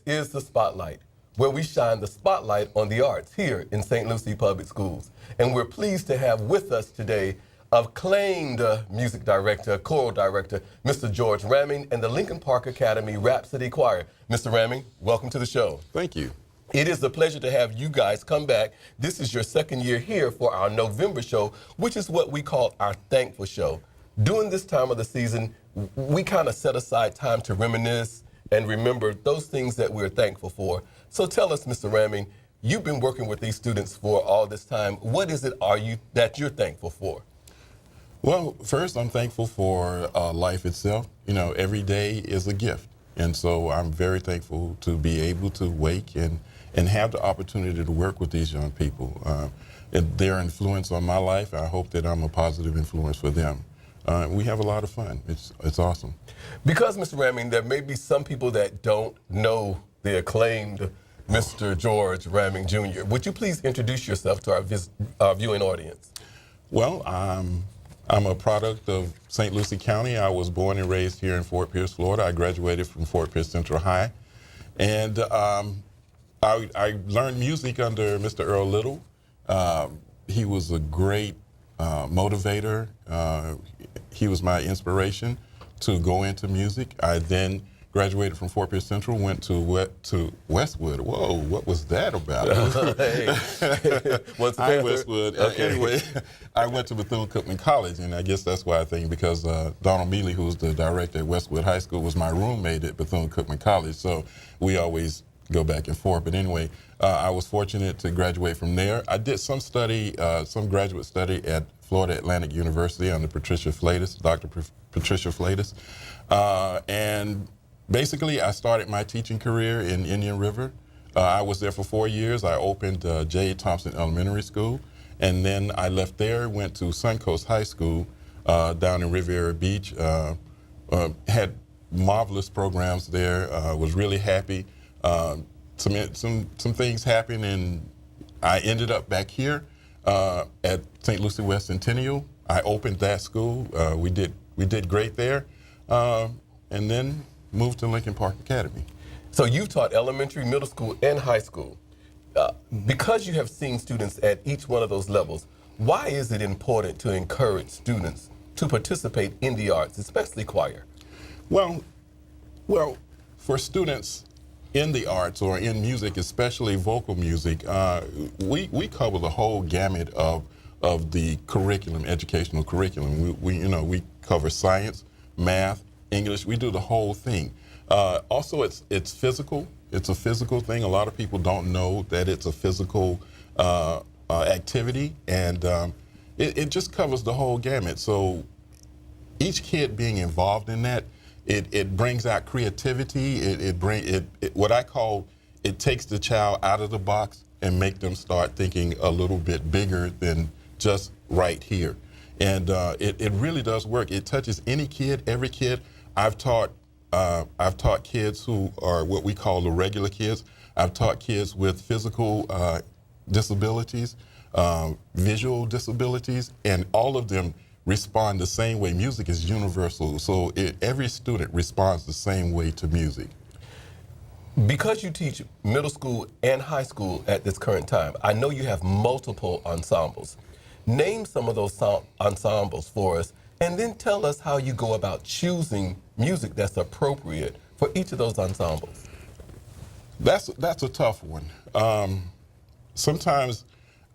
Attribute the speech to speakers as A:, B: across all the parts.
A: is The Spotlight, where we shine the spotlight on the arts here in St. Lucie Public Schools. And we're pleased to have with us today acclaimed music director, choral director, Mr. George Rahming, and the Lincoln Park Academy Rhapsody Choir. Mr. Rahming, welcome to the show.
B: Thank you.
A: It is a pleasure to have you guys come back. This is your second year here for our November show, which is what we call our Thankful Show. During this time of the season, we kind of set aside time to reminisce and remember those things that we're thankful for. So tell us, Mr. Rahming, you've been working with these students for all this time. What is it that you're thankful for?
B: Well, first, I'm thankful for life itself. You know, every day is a gift. And so I'm very thankful to be able to wake and have the opportunity to work with these young people. And their influence on my life, I hope that I'm a positive influence for them. We have a lot of fun. It's awesome.
A: Because, Mr. Rahming, there may be some people that don't know the acclaimed Mr. George Rahming Jr. Would you please introduce yourself to our viewing audience?
B: Well, I'm a product of St. Lucie County. I was born and raised here in Fort Pierce, Florida. I graduated from Fort Pierce Central High. And I learned music under Mr. Earl Little. He was a great motivator. He was my inspiration to go into music. I then graduated from Fort Pierce Central, went to Westwood. Whoa, what was that about? I'm Westwood. Anyway, I went to Bethune-Cookman College, and I guess that's why I think, because Donald Mealy, who's the director at Westwood High School, was my roommate at Bethune-Cookman College, so we always go back and forth. But anyway, I was fortunate to graduate from there. I did some graduate study at Florida Atlantic University under Patricia Flatus, Dr. Patricia Flatus. And basically, I started my teaching career in Indian River. I was there for 4 years. I opened J. Thompson Elementary School. And then I left there, went to Suncoast High School down in Riviera Beach. Had marvelous programs there. Was really happy. Some things happened, and I ended up back here at St. Lucie West Centennial. I opened that school. We did great there, and then moved to Lincoln Park Academy.
A: So you've taught elementary, middle school, and high school. Because you have seen students at each one of those levels, why is it important to encourage students to participate in the arts, especially choir? Well,
B: for students in the arts or in music, especially vocal music, we cover the whole gamut of the curriculum, educational curriculum. We cover science, math, English. We do the whole thing. Also, it's physical. It's a physical thing. A lot of people don't know that it's a physical activity, and it just covers the whole gamut. So each kid being involved in that, it brings out creativity. What I call, it takes the child out of the box and make them start thinking a little bit bigger than just right here. And it really does work. It touches any kid, every kid. I've taught kids who are what we call the regular kids. I've taught kids with physical disabilities, visual disabilities, and all of them respond the same way. Music is universal, so every student responds the same way to music.
A: Because you teach middle school and high school at this current time, I know you have multiple ensembles. Name some of those ensembles for us, and then tell us how you go about choosing music that's appropriate for each of those ensembles.
B: That's a tough one. Sometimes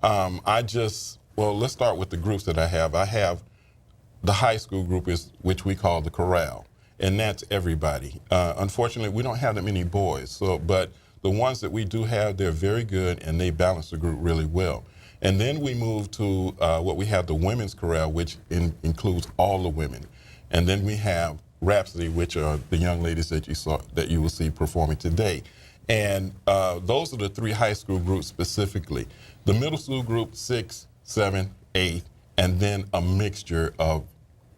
B: let's start with the groups that I have. I have the high school group, which we call the chorale, and that's everybody. Unfortunately, we don't have that many boys, but the ones that we do have, they're very good, and they balance the group really well. And then we move to what we have, the women's chorale, which includes all the women. And then we have Rhapsody, which are the young ladies that you will see performing today. And those are the three high school groups specifically. The middle school group, 6, 7, 8, and then a mixture of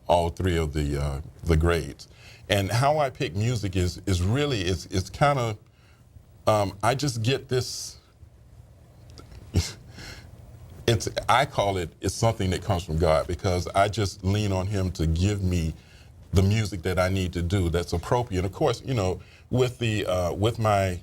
B: all three of the grades. And how I pick music is really, it's kind of, I just get this, I call it's something that comes from God, because I just lean on Him to give me the music that I need to do that's appropriate. Of course, with my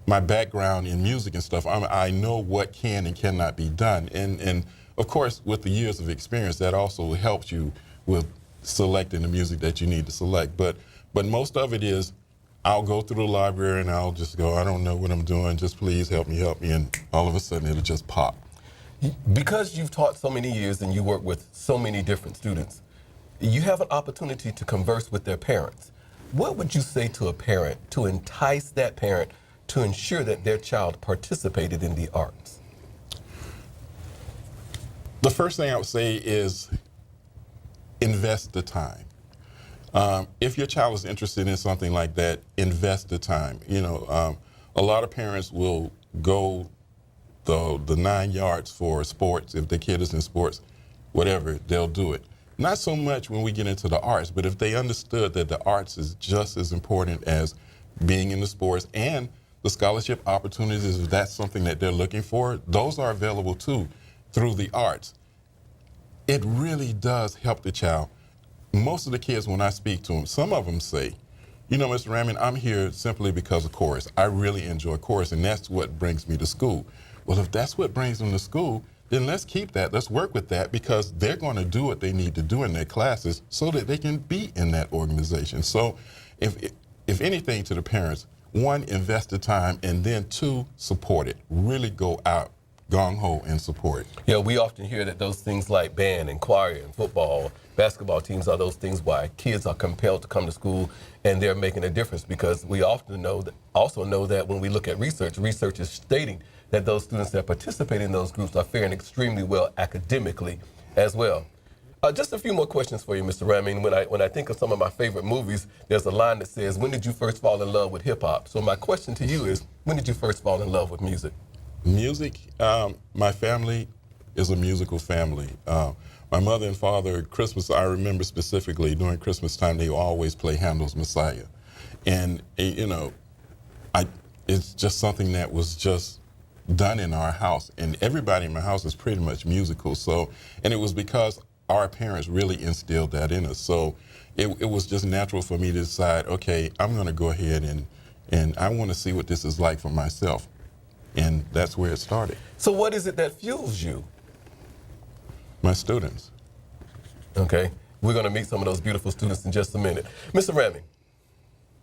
B: my background in music and stuff, I know what can and cannot be done. And of course, with the years of experience, that also helps you with selecting the music that you need to select. But most of it is, I'll go through the library and I'll just go, I don't know what I'm doing, just please help me, and all of a sudden it'll just pop.
A: Because you've taught so many years and you work with so many different students, you have an opportunity to converse with their parents. What would you say to a parent to entice that parent to ensure that their child participated in the arts?
B: The first thing I would say is invest the time. If your child is interested in something like that, invest the time. A lot of parents will go the 9 yards for sports. If the kid is in sports, whatever, they'll do it. Not so much when we get into the arts, but if they understood that the arts is just as important as being in the sports, and the scholarship opportunities, if that's something that they're looking for, those are available too through the arts. It really does help the child. Most of the kids, when I speak to them, some of them say, Mr. Rahming, I'm here simply because of chorus. I really enjoy chorus, and that's what brings me to school. Well, if that's what brings them to school, then let's keep that. Let's work with that, because they're going to do what they need to do in their classes so that they can be in that organization. So if anything, to the parents, 1, invest the time, and then 2, support it. Really go out gung-ho and support.
A: Yeah, we often hear that those things like band and choir and football, basketball teams are those things why kids are compelled to come to school, and they're making a difference, because we often also know that when we look at research is stating that those students that participate in those groups are faring extremely well academically as well. Just a few more questions for you, Mr. Rahming. When I think of some of my favorite movies, there's a line that says, "When did you first fall in love with hip hop?" So my question to you is, when did you first fall in love with music?
B: Music, my family is a musical family. My mother and father, Christmas, I remember specifically during Christmas time, they always play Handel's Messiah. And, it's just something that was just done in our house. And everybody in my house is pretty much musical. So, and it was because our parents really instilled that in us. So it was just natural for me to decide, okay, I'm going to go ahead and I want to see what this is like for myself. And that's where it started.
A: So what is it that fuels you?
B: My students.
A: Okay, we're going to meet some of those beautiful students in just a minute. Mr. Rahming,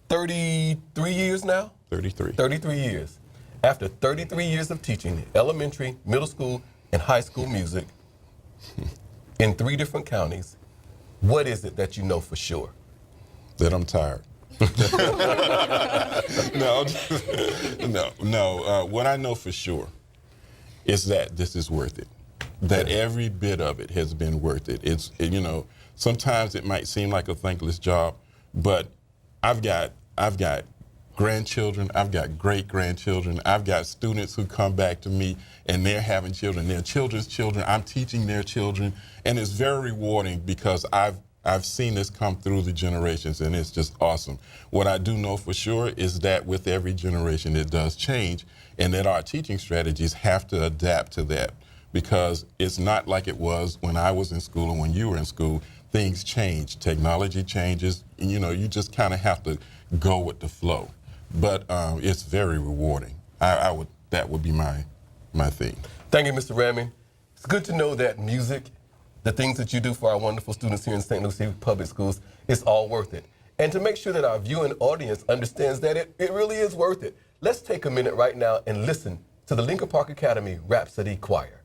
A: 33 years now?
B: 33.
A: 33 years. After 33 years of teaching elementary, middle school, and high school music in 3 different counties, what is it that you know for sure?
B: That I'm tired. No. What I know for sure is that this is worth it. That every bit of it has been worth it. Sometimes it might seem like a thankless job, but I've got grandchildren, I've got great-grandchildren, I've got students who come back to me and they're having children, their children's children, I'm teaching their children, and it's very rewarding because I've seen this come through the generations, and it's just awesome. What I do know for sure is that with every generation it does change, and that our teaching strategies have to adapt to that, because it's not like it was when I was in school and when you were in school. Things change, technology changes, and you just kind of have to go with the flow. But it's very rewarding. That would be my thing.
A: Thank you, Mr. Rahming. It's good to know that music, the things that you do for our wonderful students here in St. Lucie Public Schools, is all worth it. And to make sure that our viewing audience understands that it really is worth it, let's take a minute right now and listen to the Lincoln Park Academy Rhapsody Choir.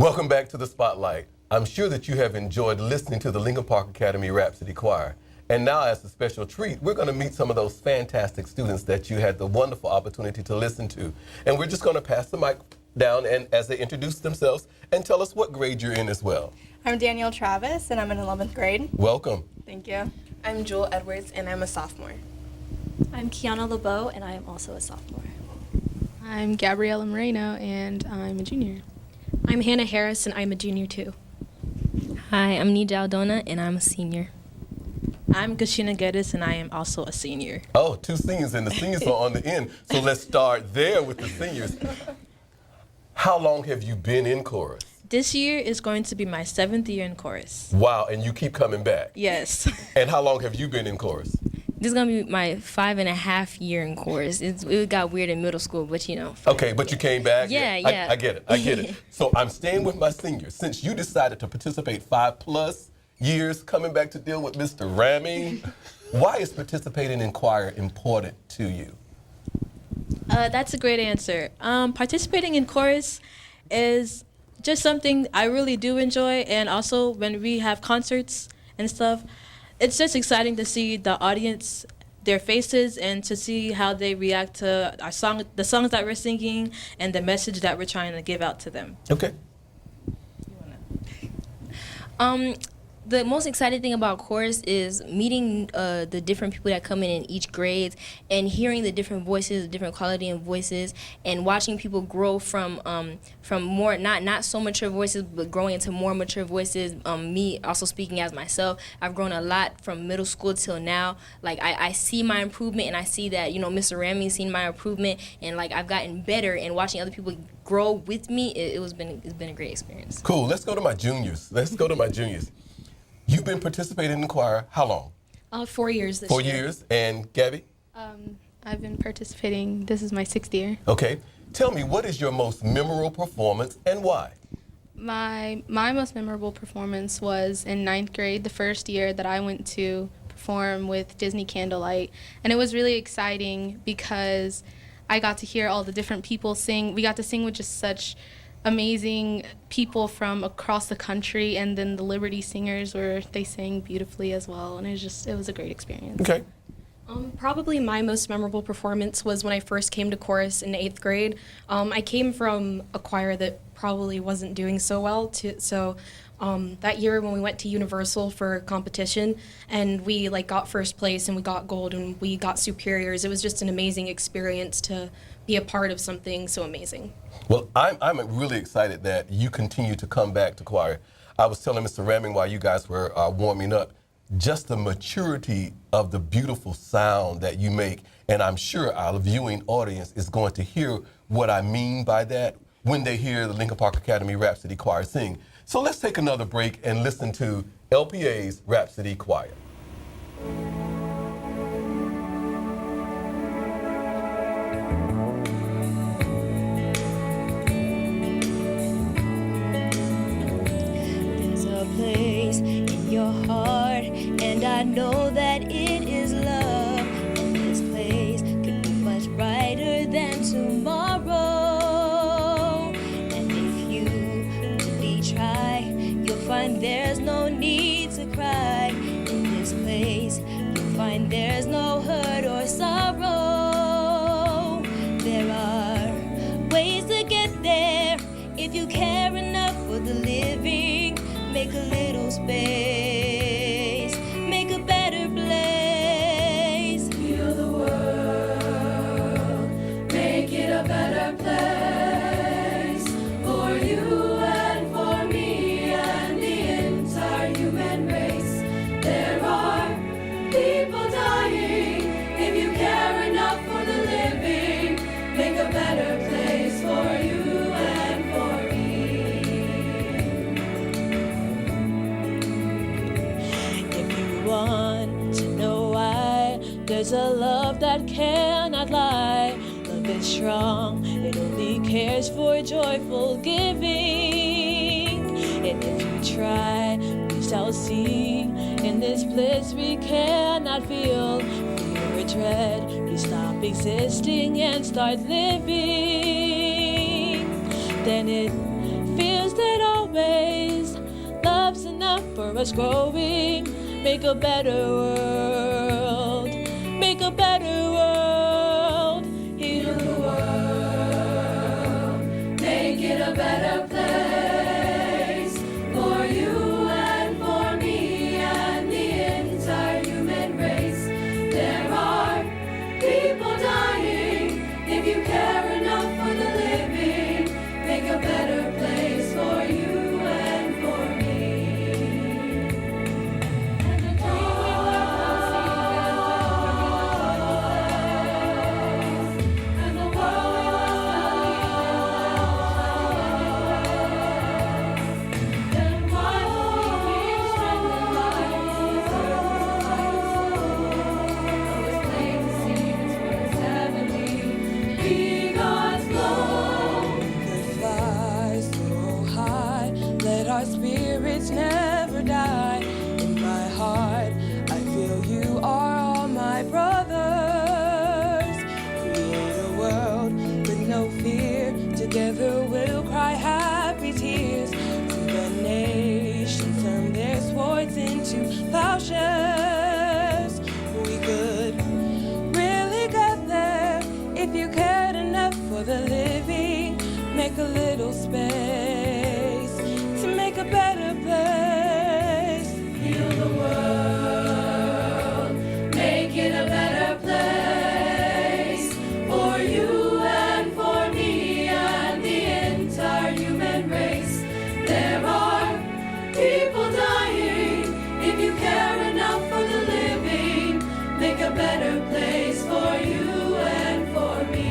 A: Welcome back to the Spotlight. I'm sure that you have enjoyed listening to the Lincoln Park Academy Rhapsody Choir. And now, as a special treat, we're going to meet some of those fantastic students that you had the wonderful opportunity to listen to. And we're just going to pass the mic down and as they introduce themselves and tell us what grade you're in as well.
C: I'm Danielle Travis, and I'm in 11th grade.
A: Welcome.
C: Thank you.
D: I'm Jewel Edwards, and I'm a sophomore.
E: I'm Kiana LeBeau, and I am also a sophomore.
F: I'm Gabriella Moreno, and I'm a junior.
E: I'm Hannah Harris, and I'm a junior too.
G: Hi, I'm Nija Aldona, and I'm a senior.
D: I'm Kashina Geddes, and I am also a senior.
A: Oh, two seniors, and the seniors are on the end. So let's start there with the seniors. How long have you been in chorus?
D: This year is going to be my 7th year in chorus.
A: Wow, and you keep coming back.
D: Yes.
A: And how long have you been in chorus?
G: This is going to be my 5.5 year in chorus. It got weird in middle school, but you know.
A: Okay, but you came back?
G: Yeah.
A: I get it. So I'm staying with my seniors. Since you decided to participate 5+ years coming back to deal with Mr. Rahming, why is participating in choir important to you?
D: That's a great answer. Participating in chorus is just something I really do enjoy, and also when we have concerts and stuff, it's just exciting to see the audience, their faces, and to see how they react to our song, the songs that we're singing, and the message that we're trying to give out to them.
A: Okay.
G: The most exciting thing about chorus is meeting the different people that come in each grade and hearing the different voices, the different quality of voices, and watching people grow from more not so mature voices, but growing into more mature voices. Me also speaking as myself, I've grown a lot from middle school till now. Like I see my improvement, and I see that Mr. Rahming seen my improvement, and like I've gotten better. And watching other people grow with me, it's been a great experience.
A: Cool. Let's go to my juniors. You've been participating in choir how long?
E: 4 years this
A: 4
E: year.
A: years. And Gabby?
F: I've been participating, this is my 6th year.
A: Okay. Tell me, what is your most memorable performance and why?
F: My most memorable performance was in 9th grade, the first year that I went to perform with Disney Candlelight. And it was really exciting because I got to hear all the different people sing. We got to sing with just such amazing people from across the country, and then the Liberty Singers they sang beautifully as well, and it was a great experience.
A: Okay.
E: Probably my most memorable performance was when I first came to chorus in 8th grade. I came from a choir that probably wasn't doing so well, so that year when we went to Universal for competition and we got first place and we got gold and we got superiors, it was just an amazing experience to be a part of something so amazing.
A: Well, I'm really excited that you continue to come back to choir. I was telling Mr. Rahming while you guys were warming up, just the maturity of the beautiful sound that you make, and I'm sure our viewing audience is going to hear what I mean by that when they hear the Lincoln Park Academy Rhapsody Choir sing. So let's take another break and listen to LPA's Rhapsody Choir.
H: There's a place in your heart, and I know that it is love. And this place could be much brighter than tomorrow. And if you really try, you'll find there's no need to cry. In this place, you'll find there's no hurt or sorrow. There are ways to get there if you care enough for the living. Make a little space, make a better place. Heal the world, make it a better place for you and for me and the entire human race. There are people dying. If you care enough for the living, make a better place for you and for me. If you want to know why, there's a love that cannot lie. Love is strong, it only cares for joyful giving. And if you try, we shall see. In this bliss we cannot feel fear or dread. We stop existing and start living. Then it feels that all
D: space. Love's enough for us growing. Make a better world. Make a better world. Heal the world. Make it a better place for you and for me and the entire human race. There are people dying. If you care enough for the living, make a better place for you and for me. And the day we will see and the world we will then why would we keep struggling lives? Always plain to see this world is heavenly. Be God's glow.
I: That flies so high, let our spirits never die. In my heart, I feel you are all my brothers. Create a world with no fear. Together we'll cry happy tears. See the nations turn their swords into plowshares. We could really get there if you cared enough for the living. Make a little space to make a better place.
D: Heal the world, make it a better place for you and for me and the entire human race. There are people dying. If you care enough for the living, make a better place for you and for me.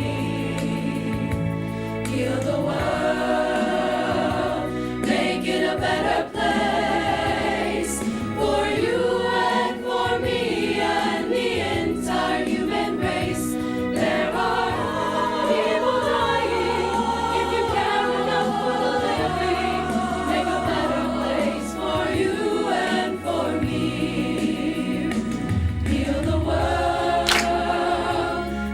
D: Heal the world, make it a better place for you and for me and the entire human race. There are people dying. If you care enough for the living, make a better place for you and for me. Heal the world,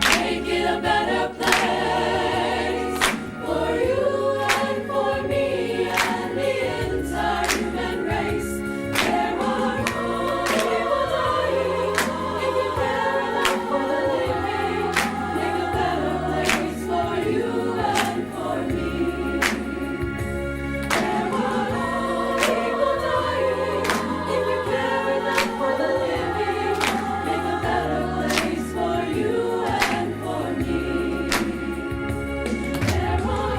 D: make it a better place for you and for me and the entire human race. There are people dying. If you care enough for the living, make a better place for you and for me. There are people dying. If you care enough for the living, make a better place for you and for me. There are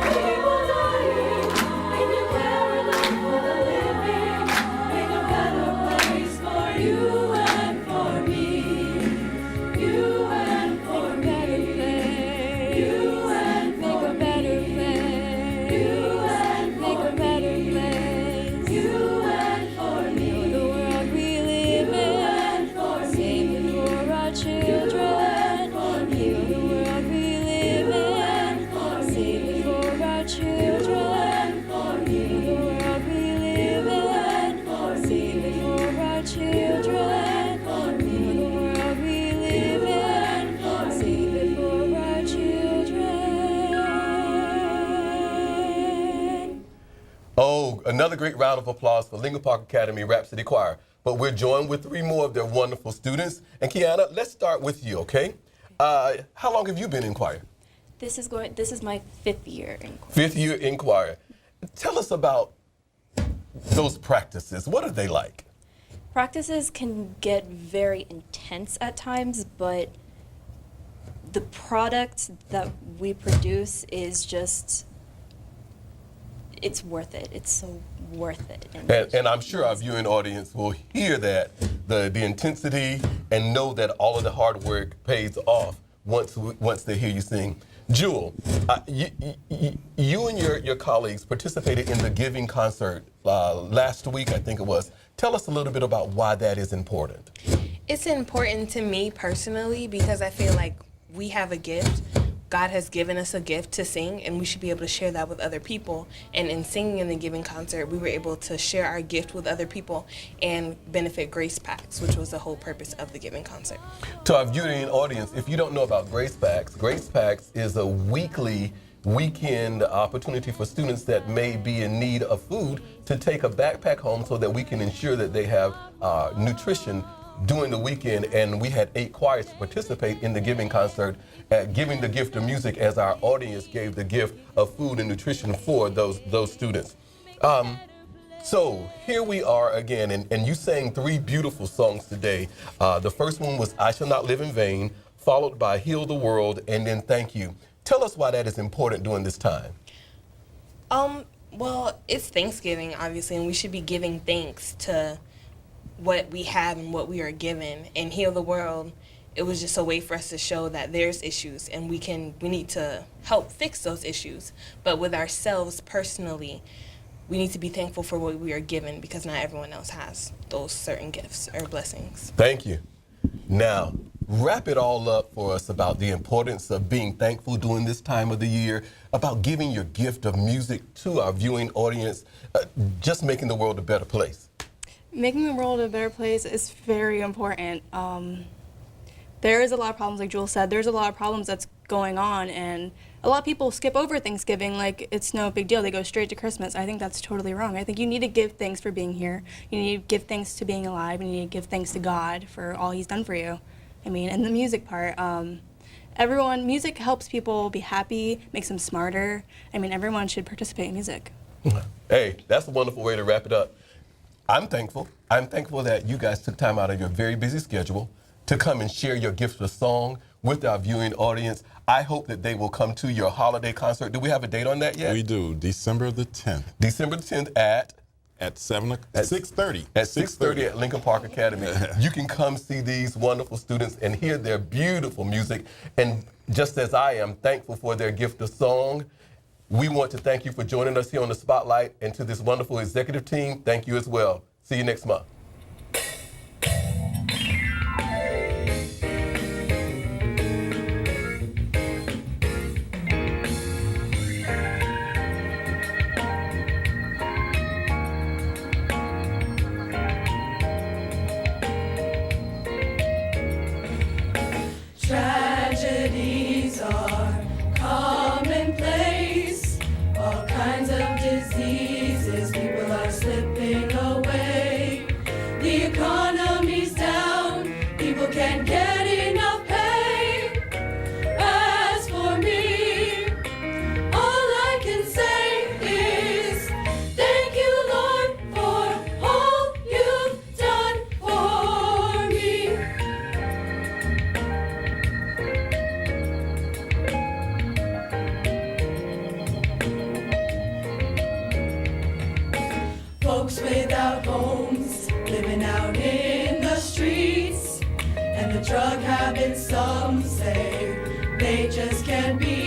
D: people dying. If you care enough for the living, make a better place for you and for me. You and for me. You and for me. You and make a better place. You and for me. The world we live in. Save it for our children. Heal the world we live in. Save it for our children. Heal the world we live in. Save it for our children. Heal the world we live in. Save it for our children.
A: Oh, another great round of applause for Lincoln Park Academy Rhapsody Choir. But we're joined with 3 more of their wonderful students. And Kiana, let's start with you, okay? How long have you been in choir?
C: This is my 5th year in choir.
A: 5th year in choir. Tell us about those practices. What are they like?
C: Practices can get very intense at times, but the product that we produce is just, it's worth it. It's so worth it.
A: And I'm sure our viewing audience will hear that, the intensity, and know that all of the hard work pays off once they hear you sing. Jewel, you and your colleagues participated in the giving concert last week, I think it was. Tell us a little bit about why that is important.
J: It's important to me personally because I feel like we have a gift. God has given us a gift to sing, and we should be able to share that with other people. And in singing in the giving concert, we were able to share our gift with other people and benefit Grace Packs, which was the whole purpose of the giving concert.
A: To our viewing audience, if you don't know about Grace Packs is a weekly weekend opportunity for students that may be in need of food to take a backpack home so that we can ensure that they have nutrition during the weekend. And we had 8 choirs participate in the giving concert, giving the gift of music as our audience gave the gift of food and nutrition for those students. So here we are again, and you sang 3 beautiful songs today. The first one was I Shall Not Live in Vain, followed by Heal the World, and then Thank You. Tell us why that is important during this time.
J: Well, it's Thanksgiving, obviously, and we should be giving thanks to what we have and what we are given. And Heal the World, it was just a way for us to show that there's issues and we need to help fix those issues. But with ourselves personally, we need to be thankful for what we are given because not everyone else has those certain gifts or blessings.
A: Thank you. Now, wrap it all up for us about the importance of being thankful during this time of the year, about giving your gift of music to our viewing audience, just making the world a better place.
K: Making the world a better place is very important. There is a lot of problems, like Jewel said, there's a lot of problems that's going on, and a lot of people skip over Thanksgiving like it's no big deal. They go straight to Christmas. I think that's totally wrong. I think you need to give thanks for being here. You need to give thanks to being alive. You need to give thanks to God for all He's done for you. I mean, and the music part, music helps people be happy, makes them smarter. I mean, everyone should participate in music.
A: Hey, that's a wonderful way to wrap it up. I'm thankful. I'm thankful that you guys took time out of your very busy schedule to come and share your gift of song with our viewing audience. I hope that they will come to your holiday concert. Do we have a date on that yet?
B: We do, December the 10th.
A: December the 10th at
B: 6:30.
A: At 6:30 at Lincoln Park Academy. You can come see these wonderful students and hear their beautiful music. And just as I am thankful for their gift of song, we want to thank you for joining us here on the Spotlight, and to this wonderful executive team, thank you as well. See you next month.
I: Tragedies are commonplace. All kinds of diseases, people are slipping away. The economy's down, people can't get enough pay. As for me, all I can say is thank you, Lord, for all you've done for me. Folks without homes, living out in the streets, and the drug habits, some say they just can't be